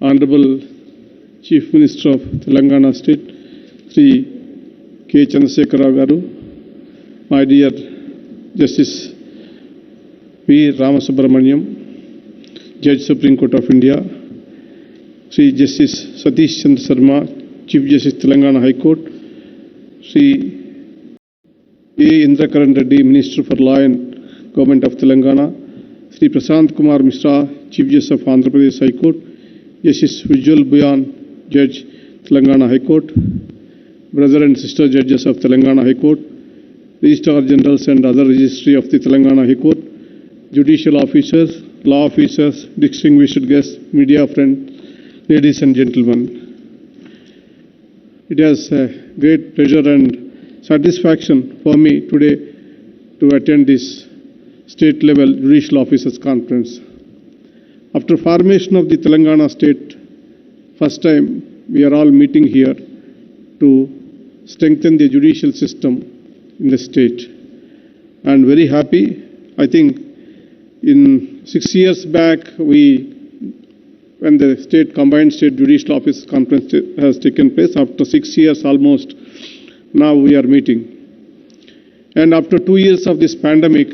Honorable Chief Minister of Telangana State, Sri K. Chandrasekhar Rao Garu, my dear Justice V. Ramasubramaniam, Judge Supreme Court of India, Sri Justice Satish Chandra Sharma, Chief Justice Telangana High Court, Sri A. Indrakaran Reddy, Minister for Law and Government of Telangana, Sri Prasant Kumar Mishra, Chief Justice of Andhra Pradesh High Court, Justice Vijal Buyan, Judge, Telangana High Court, brother and sister judges of Telangana High Court, Registrar Generals and other registry of the Telangana High Court, judicial officers, law officers, distinguished guests, media friends, ladies and gentlemen. It is a great pleasure and satisfaction for me today to attend this state-level judicial officers conference. After formation of the Telangana state, first time we are all meeting here to strengthen the judicial system in the state. And very happy. I think in 6 years back, when the combined state judicial office conference has taken place, after 6 years almost, now we are meeting. And after 2 years of this pandemic,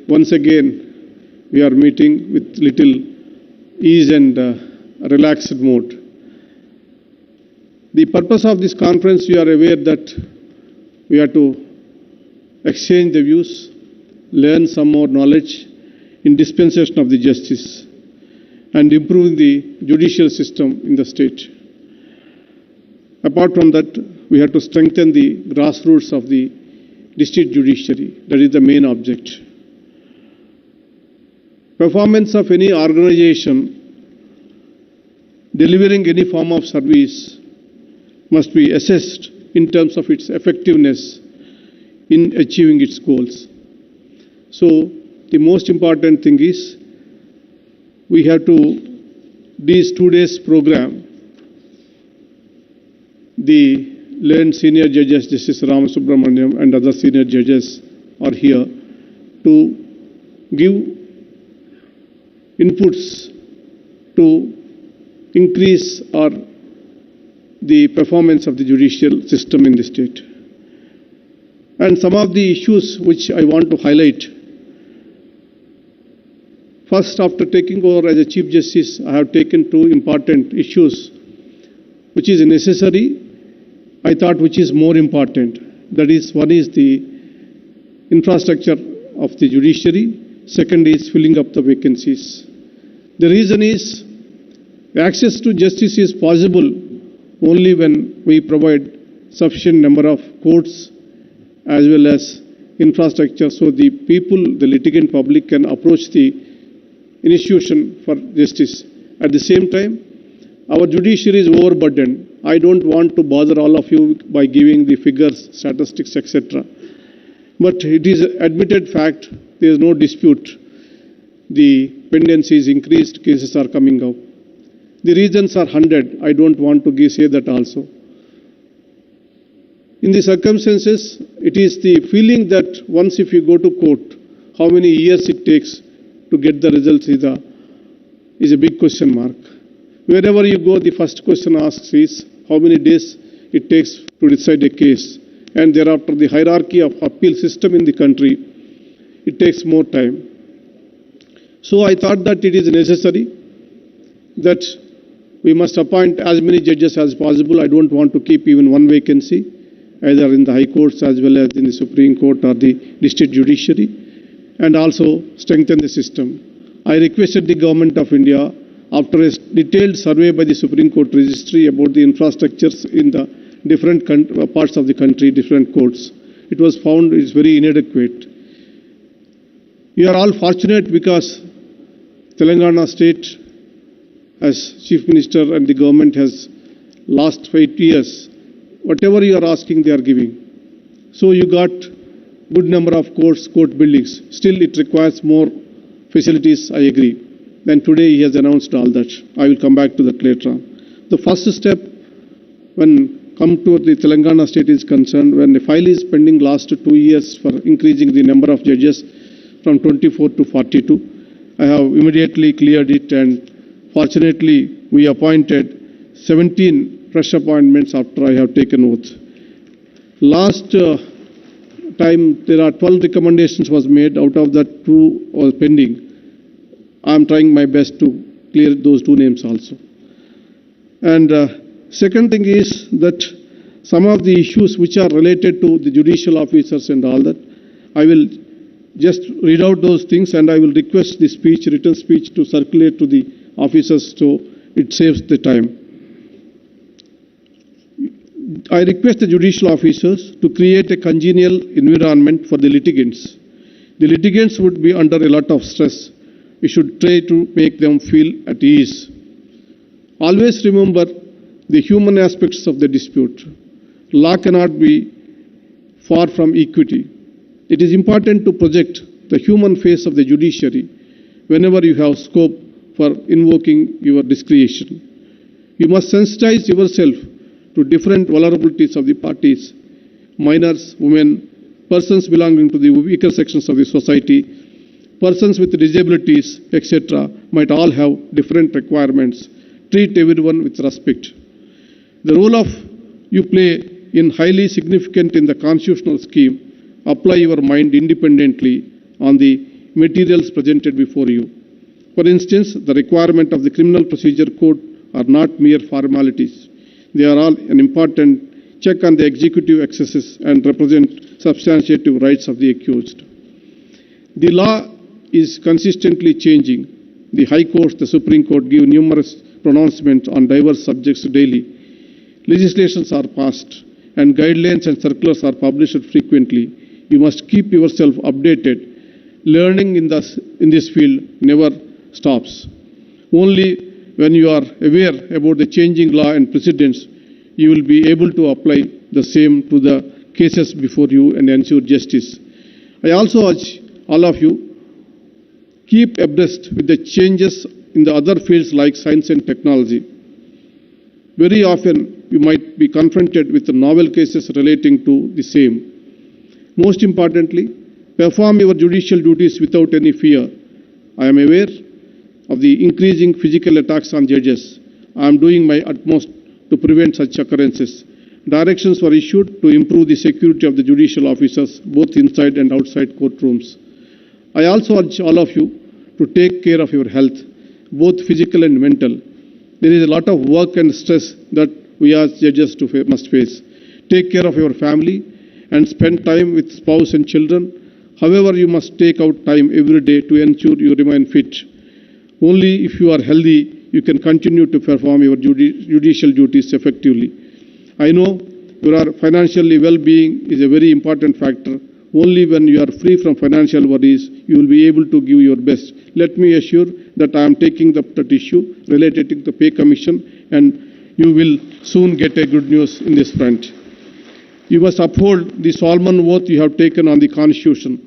once again, we are meeting with little ease and relaxed mode. The purpose of this conference, you are aware that we are to exchange the views, learn some more knowledge in dispensation of the justice, and improving the judicial system in the state. Apart from that, we have to strengthen the grassroots of the district judiciary. That is the main object. Performance of any organization delivering any form of service must be assessed in terms of its effectiveness in achieving its goals. So, the most important thing is we have to, this 2 days program, the learned senior judges, Justice Ramasubramaniam and other senior judges are here to give inputs to increase the performance of the judicial system in the state. And some of the issues which I want to highlight. First, after taking over as a Chief Justice, I have taken 2 important issues which is necessary, I thought which is more important. That is, one is the infrastructure of the judiciary, second is filling up the vacancies. The reason is access to justice is possible only when we provide sufficient number of courts as well as infrastructure so the people, the litigant public can approach the institution for justice. At the same time, our judiciary is overburdened. I don't want to bother all of you by giving the figures, statistics, etc. But it is admitted fact, there is no dispute. The pendency is increased, cases are coming out. The reasons are 100. I don't want to say that also. In the circumstances, it is the feeling that once if you go to court, how many years it takes to get the results is a big question mark. Wherever you go, the first question asked is how many days it takes to decide a case. And thereafter, the hierarchy of appeal system in the country, it takes more time. So I thought that it is necessary that we must appoint as many judges as possible. I don't want to keep even one vacancy, either in the high courts as well as in the Supreme Court or the district judiciary, and also strengthen the system. I requested the Government of India, after a detailed survey by the Supreme Court Registry about the infrastructures in the different parts of the country, different courts, it was found it is very inadequate. You are all fortunate because Telangana state, as Chief Minister and the government has last 8 years, whatever you are asking, they are giving. So you got good number of courts, court buildings. Still, it requires more facilities, I agree. Then today he has announced all that. I will come back to that later on. The first step, when come to the Telangana state is concerned, when the file is pending last 2 years for increasing the number of judges from 24 to 42, I have immediately cleared it, and fortunately we appointed 17 fresh appointments after I have taken oath. Last time there are 12 recommendations was made, out of that 2 was pending. I am trying my best to clear those 2 names also. And second thing is that some of the issues which are related to the judicial officers and all that, I will just read out those things, and I will request the speech, written speech, to circulate to the officers so it saves the time. I request the judicial officers to create a congenial environment for the litigants. The litigants would be under a lot of stress. We should try to make them feel at ease. Always remember the human aspects of the dispute. Law cannot be far from equity. It is important to project the human face of the judiciary whenever you have scope for invoking your discretion. You must sensitize yourself to different vulnerabilities of the parties, minors, women, persons belonging to the weaker sections of the society, persons with disabilities, etc. might all have different requirements. Treat everyone with respect. The role of you play in highly significant in the constitutional scheme. Apply your mind independently on the materials presented before you. For instance, the requirement of the Criminal Procedure Code are not mere formalities. They are all an important check on the executive excesses and represent substantive rights of the accused. The law is consistently changing. The High Courts, the Supreme Court give numerous pronouncements on diverse subjects daily. Legislations are passed and guidelines and circulars are published frequently. You must keep yourself updated. Learning in this field never stops. Only when you are aware about the changing law and precedents, you will be able to apply the same to the cases before you and ensure justice. I also urge all of you, keep abreast with the changes in the other fields like science and technology. Very often, you might be confronted with the novel cases relating to the same. Most importantly, perform your judicial duties without any fear. I am aware of the increasing physical attacks on judges. I am doing my utmost to prevent such occurrences. Directions were issued to improve the security of the judicial officers, both inside and outside courtrooms. I also urge all of you to take care of your health, both physical and mental. There is a lot of work and stress that we as judges must face. Take care of your family and spend time with spouse and children. However, you must take out time every day to ensure you remain fit. Only if you are healthy, you can continue to perform your judicial duties effectively. I know your financially well-being is a very important factor. Only when you are free from financial worries, you will be able to give your best. Let me assure that I am taking that issue related to the pay commission, and you will soon get a good news in this front. You must uphold the solemn oath you have taken on the Constitution.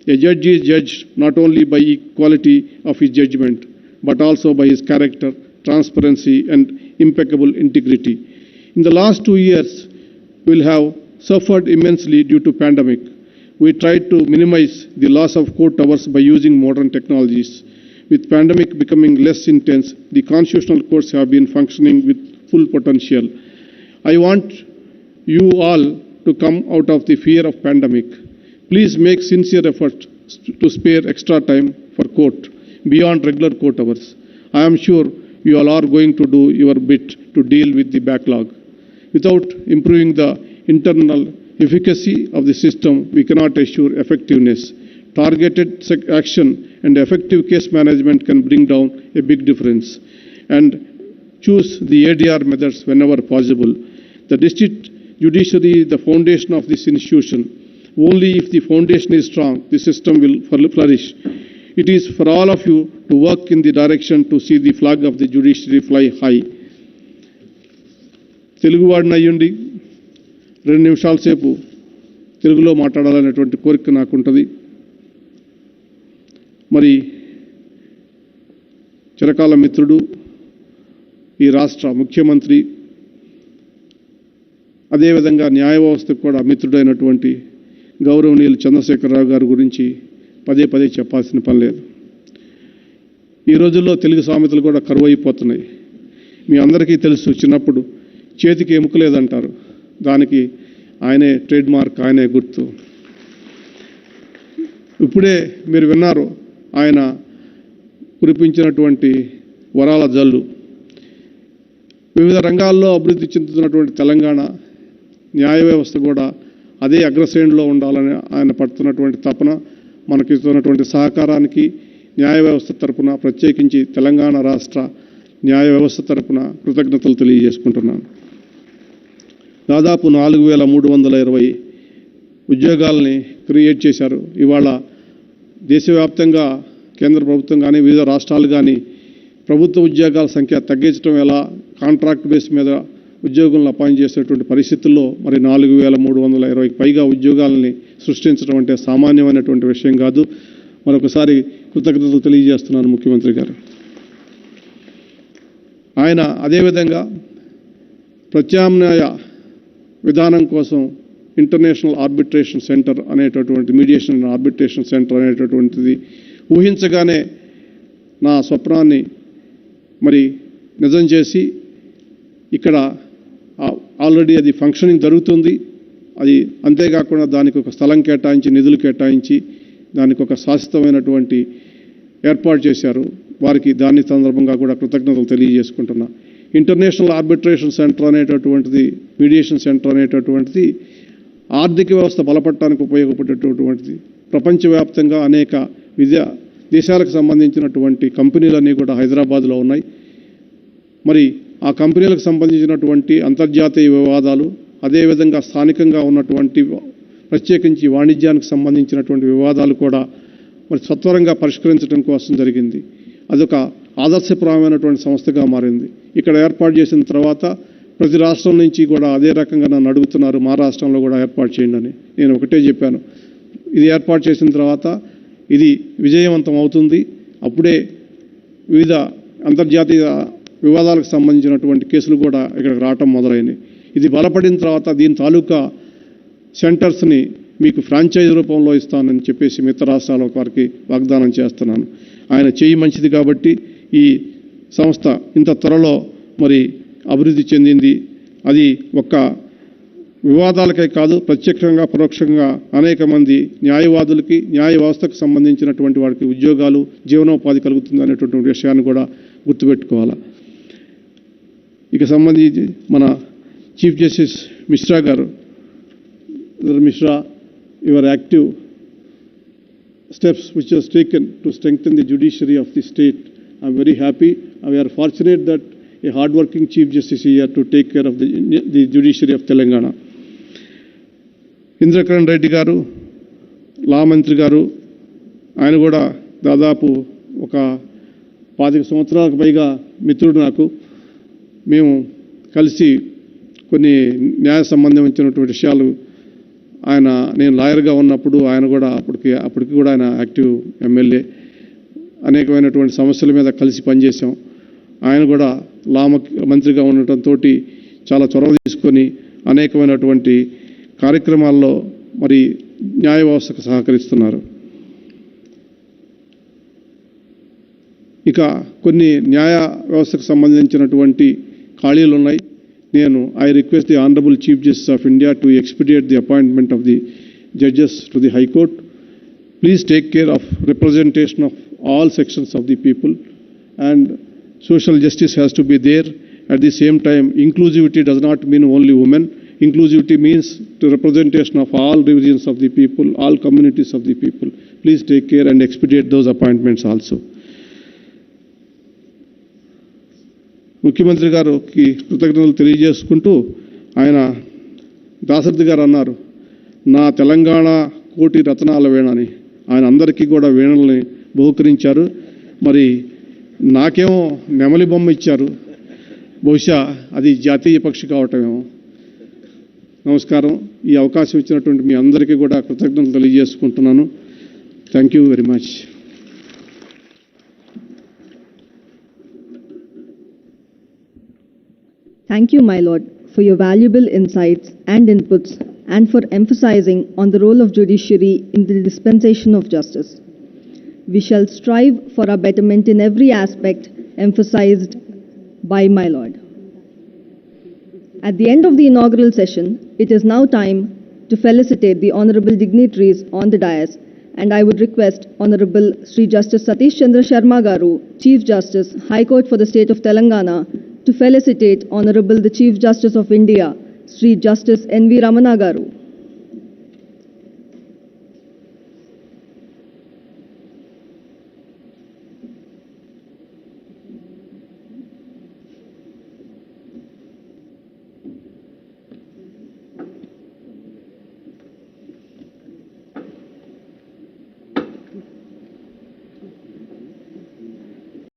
A judge is judged not only by equality of his judgment, but also by his character, transparency, and impeccable integrity. In the last 2 years, we will have suffered immensely due to pandemic. We tried to minimize the loss of court hours by using modern technologies. With pandemic becoming less intense, the constitutional courts have been functioning with full potential. I want you all to come out of the fear of pandemic. Please make sincere effort to spare extra time for court beyond regular court hours. I am sure you all are going to do your bit to deal with the backlog. Without improving the internal efficacy of the system, we cannot assure effectiveness. Targeted action and effective case management can bring down a big difference. And choose the ADR methods whenever possible. The district judiciary is the foundation of this institution. Only if the foundation is strong, the system will flourish. It is for all of you to work in the direction to see the flag of the judiciary fly high. Telugu వాడిని అయ్యుండి 2 నిమిషాల సేపు తెలుగులో మాట్లాడాలనేటువంటి కోరిక నాకుంటుంది. మరి చిరకాల మిత్రుడు, ఈ రాష్ట్ర ముఖ్యమంత్రి, అదేవిధంగా న్యాయ వ్యవస్థకు కూడా మిత్రుడైనటువంటి గౌరవనీయులు చంద్రశేఖరరావు గారి గురించి పదే పదే చెప్పాల్సిన పని లేదు. ఈ రోజుల్లో తెలుగు సామెతలు కూడా కరువు అయిపోతున్నాయి. మీ అందరికీ తెలుసు, చిన్నప్పుడు చేతికి ఎముక లేదంటారు, దానికి ఆయనే ట్రేడ్ మార్క్, ఆయనే గుర్తు. ఇప్పుడే మీరు విన్నారు ఆయన కురిపించినటువంటి వరాల జల్లు. వివిధ రంగాల్లో అభివృద్ధి చెందుతున్నటువంటి తెలంగాణ న్యాయ వ్యవస్థ కూడా అదే అగ్రశ్రేణిలో ఉండాలని ఆయన పడుతున్నటువంటి తపన, మనకి ఇస్తున్నటువంటి సహకారానికి న్యాయ వ్యవస్థ తరపున, ప్రత్యేకించి తెలంగాణ రాష్ట్ర న్యాయ వ్యవస్థ తరపున కృతజ్ఞతలు తెలియజేసుకుంటున్నాను. దాదాపు 4320 ఉద్యోగాలని క్రియేట్ చేశారు. ఇవాళ దేశవ్యాప్తంగా కేంద్ర ప్రభుత్వం కానీ వివిధ రాష్ట్రాలు కానీ ప్రభుత్వ ఉద్యోగాల సంఖ్య తగ్గించడం ఎలా, కాంట్రాక్ట్ బేస్ మీద ఉద్యోగులను అపాయింట్ చేసేటువంటి పరిస్థితుల్లో మరి 4320కి పైగా ఉద్యోగాలని సృష్టించడం అంటే సామాన్యమైనటువంటి విషయం కాదు. మరొకసారి కృతజ్ఞతలు తెలియజేస్తున్నాను ముఖ్యమంత్రి గారు. ఆయన అదేవిధంగా ప్రత్యామ్నాయ విధానం కోసం ఇంటర్నేషనల్ ఆర్బిట్రేషన్ సెంటర్ అనేటటువంటి, మీడియేషన్ అండ్ ఆర్బిట్రేషన్ సెంటర్ అనేటటువంటిది ఊహించగానే నా స్వప్నాన్ని మరి నిజం చేసి ఇక్కడ ఆల్రెడీ అది ఫంక్షనింగ్ జరుగుతుంది. అది అంతేకాకుండా దానికి ఒక స్థలం కేటాయించి, నిధులు కేటాయించి దానికి ఒక శాశ్వతమైనటువంటి ఏర్పాటు చేశారు. వారికి దాని సందర్భంగా కూడా కృతజ్ఞతలు తెలియజేసుకుంటున్నా. ఇంటర్నేషనల్ ఆర్బిట్రేషన్ సెంటర్ అనేటటువంటిది, మీడియేషన్ సెంటర్ అనేటటువంటిది ఆర్థిక వ్యవస్థ బలపడటానికి ఉపయోగపడేటటువంటిది. ప్రపంచవ్యాప్తంగా అనేక దేశాలకు సంబంధించినటువంటి కంపెనీలన్నీ కూడా హైదరాబాద్లో ఉన్నాయి. మరి ఆ కంపెనీలకు సంబంధించినటువంటి అంతర్జాతీయ వివాదాలు, అదేవిధంగా స్థానికంగా ఉన్నటువంటి ప్రత్యేకించి వాణిజ్యానికి సంబంధించినటువంటి వివాదాలు కూడా మరి సత్వరంగా పరిష్కరించడం కోసం జరిగింది. అదొక ఆదర్శప్రాయమైనటువంటి సంస్థగా మారింది. ఇక్కడ ఏర్పాటు చేసిన తర్వాత ప్రతి రాష్ట్రం నుంచి కూడా అదే రకంగా నన్ను అడుగుతున్నారు, మా రాష్ట్రంలో కూడా ఏర్పాటు చేయండి అని. నేను ఒకటే చెప్పాను, ఇది ఏర్పాటు చేసిన తర్వాత ఇది విజయవంతం అవుతుంది. అప్పుడే వివిధ అంతర్జాతీయ వివాదాలకు సంబంధించినటువంటి కేసులు కూడా ఇక్కడికి రావటం మొదలైనవి. ఇది బలపడిన తర్వాత దీని తాలూకా సెంటర్స్ని మీకు ఫ్రాంచైజ్ రూపంలో ఇస్తానని చెప్పేసి మిగతా రాష్ట్రాల వారికి వాగ్దానం చేస్తున్నాను. ఆయన చేయి మంచిది కాబట్టి ఈ సంస్థ ఇంత త్వరలో మరి అభివృద్ధి చెందింది. అది ఒక్క వివాదాలకే కాదు, ప్రత్యక్షంగా పరోక్షంగా అనేక మంది న్యాయవాదులకి, న్యాయ వ్యవస్థకు సంబంధించినటువంటి వారికి ఉద్యోగాలు, జీవనోపాధి కలుగుతుంది అనేటువంటి విషయాన్ని కూడా గుర్తుపెట్టుకోవాలి. ఇక సంబంధించి మన చీఫ్ జస్టిస్ మిశ్రా గారు, Mishra, your active steps which was taken to strengthen the judiciary of the state. I am very happy. We are fortunate that a hard-working Chief Justice is here to take care of the judiciary of Telangana. Indrakaran Reddy గారు, లా మంత్రి గారు, ఆయన కూడా దాదాపు ఒక 25 సంవత్సరాలకు పైగా మిత్రుడు నాకు. మేము కలిసి కొన్ని న్యాయ సంబంధించినటువంటి విషయాలు, నేను లాయర్గా ఉన్నప్పుడు ఆయన కూడా అప్పటికి కూడా ఆయన యాక్టివ్ ఎమ్మెల్యే, అనేకమైనటువంటి సమస్యల మీద కలిసి పనిచేసాం. ఆయన కూడా లా మంత్రిగా ఉండటంతో చాలా చొరవ తీసుకొని అనేకమైనటువంటి కార్యక్రమాల్లో మరి న్యాయ వ్యవస్థకు సహకరిస్తున్నారు. ఇక కొన్ని న్యాయ వ్యవస్థకు సంబంధించినటువంటి ఖాళీలు ఉన్నాయి. I request the Honorable Chief Justice of India to expedite the appointment of the judges to the High Court. Please take care of representation of all sections of the people, and social justice has to be there. At the same time, inclusivity does not mean only women. Inclusivity means the representation of all regions of the people, all communities of the people. Please take care and expedite those appointments also. ముఖ్యమంత్రి గారికి కృతజ్ఞతలు తెలియజేసుకుంటూ ఆయన దాశరథి గారు అన్నారు, నా తెలంగాణ కోటి రత్నాల వీణని. ఆయన అందరికీ కూడా వీణల్ని బహుకరించారు. మరి నాకేమో నెమలి బొమ్మ ఇచ్చారు. బహుశా అది జాతీయ పక్షి కావటమేమో. నమస్కారం. ఈ అవకాశం ఇచ్చినటువంటి మీ అందరికీ కూడా కృతజ్ఞతలు తెలియజేసుకుంటున్నాను. Thank you very much. Thank you, my Lord, for your valuable insights and inputs and for emphasizing on the role of judiciary in the dispensation of justice. we shall strive for our betterment in every aspect emphasized by my Lord. At the end of the inaugural session, it is now time to felicitate the honorable dignitaries on the dais, and I would request Honorable Sri Justice Satish Chandra Sharma Garu, Chief Justice, High Court for the State of Telangana, to felicitate Honorable the Chief Justice of India, Sri Justice N.V. Ramana Garu.